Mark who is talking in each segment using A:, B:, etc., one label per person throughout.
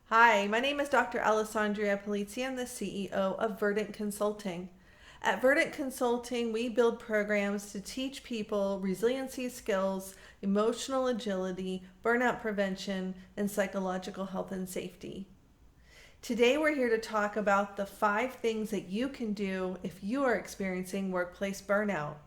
A: Hi, my name is Dr. Alessandria Polizzi. I'm the CEO of Verdant Consulting. At Verdant Consulting, we build programs to teach people resiliency skills, emotional agility, burnout prevention, and psychological health and safety. Today, we're here to talk about the 5 things that you can do if you are experiencing workplace burnout.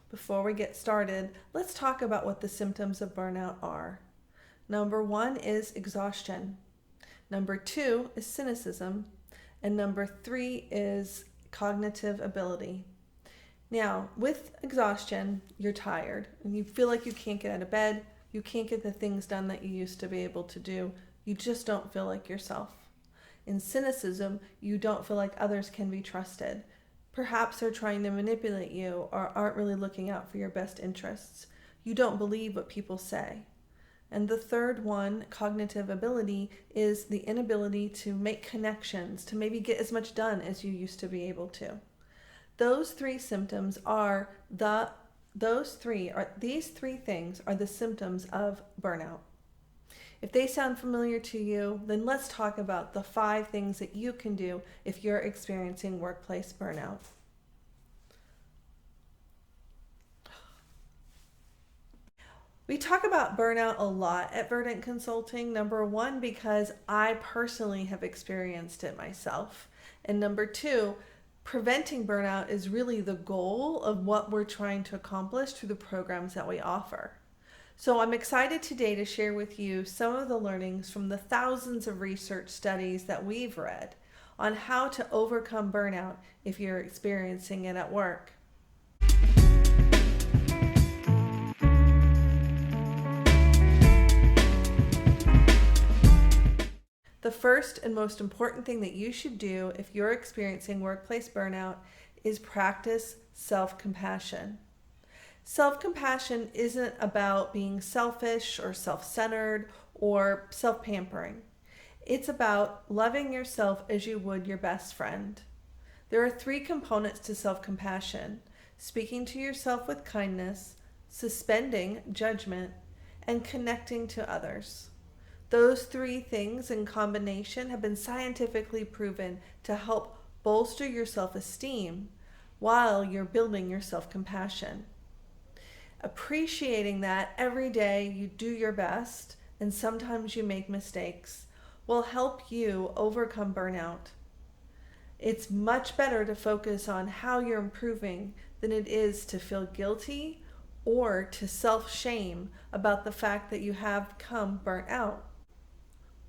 A: Before we get started, let's talk about what the symptoms of burnout are. Number 1 is exhaustion. Number 2 is cynicism. And number 3 is cognitive ability. Now, with exhaustion, you're tired and you feel like you can't get out of bed. You can't get the things done that you used to be able to do. You just don't feel like yourself. In cynicism, you don't feel like others can be trusted. Perhaps they're trying to manipulate you or aren't really looking out for your best interests. You don't believe what people say. And the third one, cognitive ability, is the inability to make connections, to maybe get as much done as you used to be able to. These three things are the symptoms of burnout. If they sound familiar to you, then let's talk about the 5 things that you can do if you're experiencing workplace burnout. We talk about burnout a lot at Verdant Consulting. Number 1, because I personally have experienced it myself. And number 2, preventing burnout is really the goal of what we're trying to accomplish through the programs that we offer. So I'm excited today to share with you some of the learnings from the thousands of research studies that we've read on how to overcome burnout if you're experiencing it at work. The first and most important thing that you should do if you're experiencing workplace burnout is practice self-compassion. Self-compassion isn't about being selfish or self-centered or self-pampering. It's about loving yourself as you would your best friend. There are 3 components to self-compassion: speaking to yourself with kindness, suspending judgment, and connecting to others. Those 3 things in combination have been scientifically proven to help bolster your self-esteem while you're building your self-compassion. Appreciating that every day you do your best and sometimes you make mistakes will help you overcome burnout. It's much better to focus on how you're improving than it is to feel guilty or to self-shame about the fact that you have become burnt out.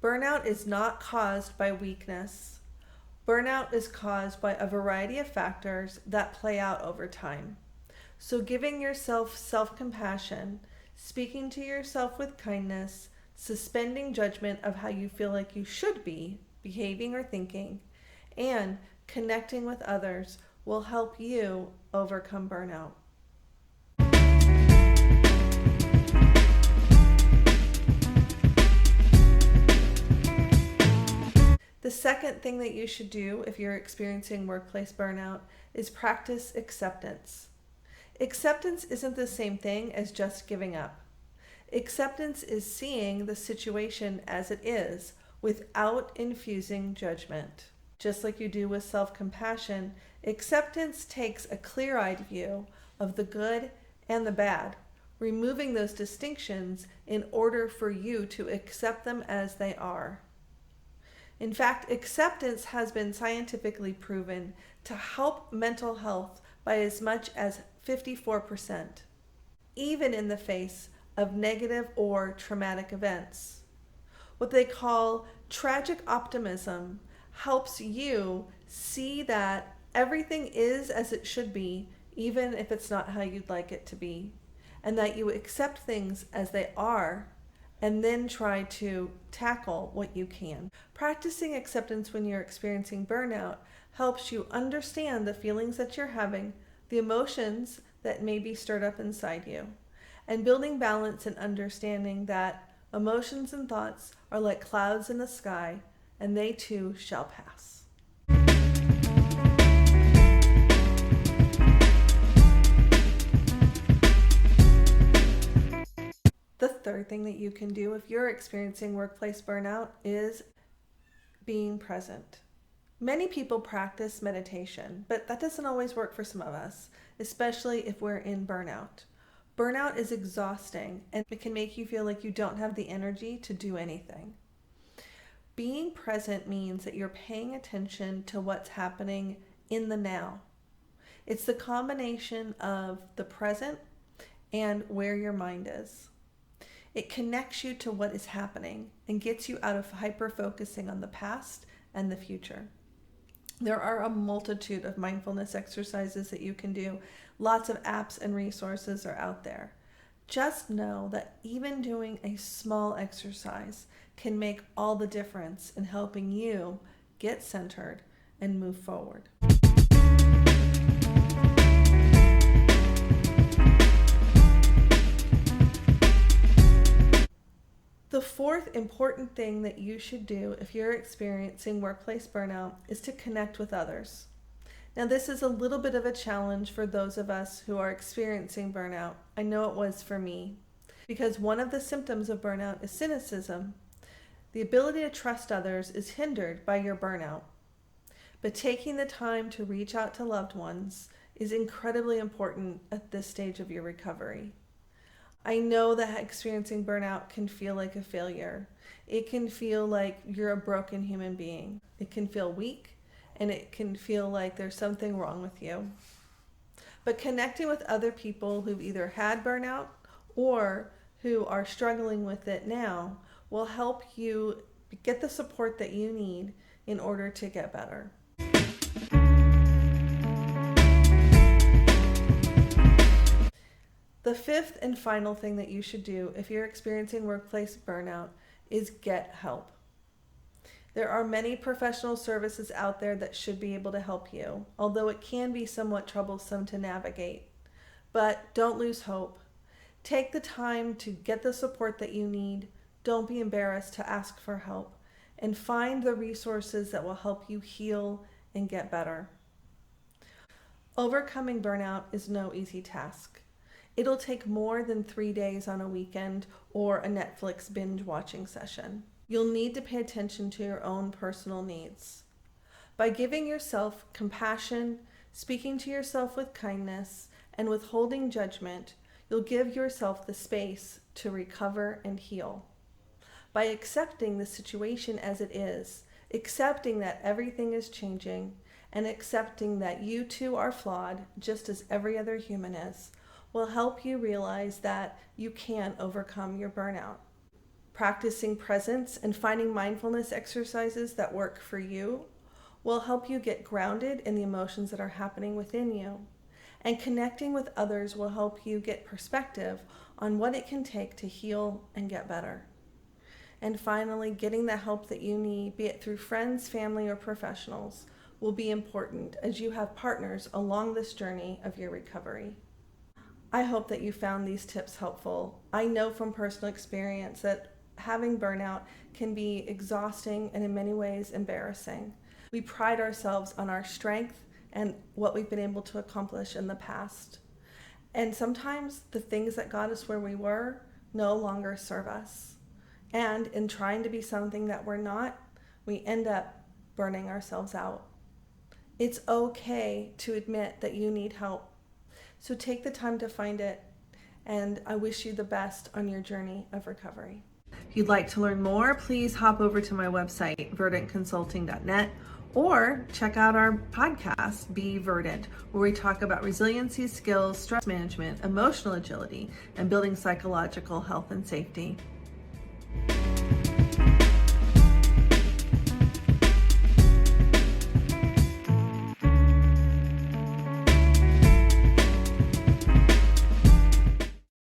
A: Burnout is not caused by weakness. Burnout is caused by a variety of factors that play out over time. So giving yourself self-compassion, speaking to yourself with kindness, suspending judgment of how you feel like you should be behaving or thinking, and connecting with others will help you overcome burnout. The second thing that you should do if you're experiencing workplace burnout is practice acceptance. Acceptance isn't the same thing as just giving up. Acceptance is seeing the situation as it is without infusing judgment. Just like you do with self-compassion, acceptance takes a clear-eyed view of the good and the bad, removing those distinctions in order for you to accept them as they are. In fact, acceptance has been scientifically proven to help mental health by as much as 54%, even in the face of negative or traumatic events. What they call tragic optimism helps you see that everything is as it should be, even if it's not how you'd like it to be, and that you accept things as they are and then try to tackle what you can. Practicing acceptance when you're experiencing burnout helps you understand the feelings that you're having, the emotions that may be stirred up inside you, and building balance and understanding that emotions and thoughts are like clouds in the sky, and they too shall pass. thing that you can do if you're experiencing workplace burnout is being present. Many people practice meditation, but that doesn't always work for some of us, especially if we're in burnout. Burnout is exhausting, and it can make you feel like you don't have the energy to do anything. Being present means that you're paying attention to what's happening in the now. It's the combination of the present and where your mind is. It connects you to what is happening and gets you out of hyper-focusing on the past and the future. There are a multitude of mindfulness exercises that you can do. Lots of apps and resources are out there. Just know that even doing a small exercise can make all the difference in helping you get centered and move forward. The fourth important thing that you should do if you're experiencing workplace burnout is to connect with others. Now, this is a little bit of a challenge for those of us who are experiencing burnout. I know it was for me, because one of the symptoms of burnout is cynicism. The ability to trust others is hindered by your burnout. But taking the time to reach out to loved ones is incredibly important at this stage of your recovery. I know that experiencing burnout can feel like a failure. It can feel like you're a broken human being. It can feel weak, and it can feel like there's something wrong with you. But connecting with other people who've either had burnout or who are struggling with it now will help you get the support that you need in order to get better. The fifth and final thing that you should do if you're experiencing workplace burnout is get help. There are many professional services out there that should be able to help you, although it can be somewhat troublesome to navigate. But don't lose hope. Take the time to get the support that you need. Don't be embarrassed to ask for help, and find the resources that will help you heal and get better. Overcoming burnout is no easy task. It'll take more than 3 days on a weekend or a Netflix binge watching session. You'll need to pay attention to your own personal needs. By giving yourself compassion, speaking to yourself with kindness, and withholding judgment, you'll give yourself the space to recover and heal. By accepting the situation as it is, accepting that everything is changing, and accepting that you too are flawed, just as every other human is, will help you realize that you can overcome your burnout. Practicing presence and finding mindfulness exercises that work for you will help you get grounded in the emotions that are happening within you. And connecting with others will help you get perspective on what it can take to heal and get better. And finally, getting the help that you need, be it through friends, family, or professionals, will be important as you have partners along this journey of your recovery. I hope that you found these tips helpful. I know from personal experience that having burnout can be exhausting and in many ways embarrassing. We pride ourselves on our strength and what we've been able to accomplish in the past. And sometimes the things that got us where we were no longer serve us. And in trying to be something that we're not, we end up burning ourselves out. It's okay to admit that you need help. So take the time to find it, and I wish you the best on your journey of recovery. If you'd like to learn more, please hop over to my website, verdantconsulting.net, or check out our podcast, Be Verdant, where we talk about resiliency skills, stress management, emotional agility, and building psychological health and safety.